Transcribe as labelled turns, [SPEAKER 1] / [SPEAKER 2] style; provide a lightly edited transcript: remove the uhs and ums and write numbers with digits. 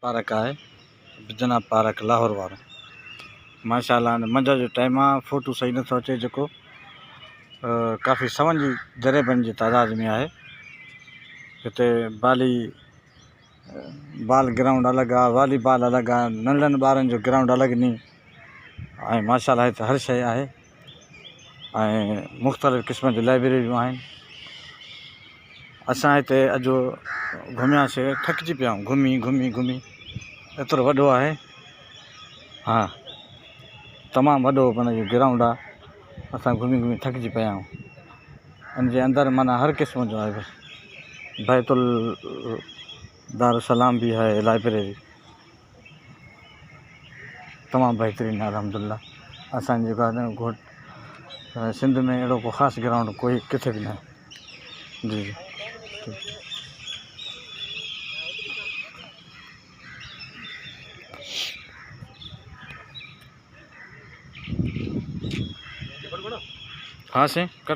[SPEAKER 1] Park है, बिजनाब park Lahore वारो। माशाल्लाह मंझ जो टाइम है, फोटो सही न अचे जो काफ़ी सवन की जरेबन की तादाद में है। इतने बाल ग्राउंड अलग है, वॉलीबॉल अलग है, नंढन बारन जो ग्राउंड अलग नहीं। माशाल्लाह इतने हर शय है। मुख्तलिफ़ किस्म की लाइब्रेरियूं हैं। असां इतने अजो घुमियासीं, थकजी पिया घुमी घुमी घुमी। एतिरो वॾो है, हाँ तमाम वॾो माना ग्राउंड है। असां घुमी घुमी थकजी पिया आहियूं। इन जे अंदर माना हर किस्म जो है। बैतुल दारुसलाम भी है लाइब्रेरी, तमाम बेहतरीन है अल्हम्दुलिल्लाह। असांजे घोट सिंध में अड़ो को ख़ास ग्राउंड कोई किथे भी ना। जी जी। हाँ से कट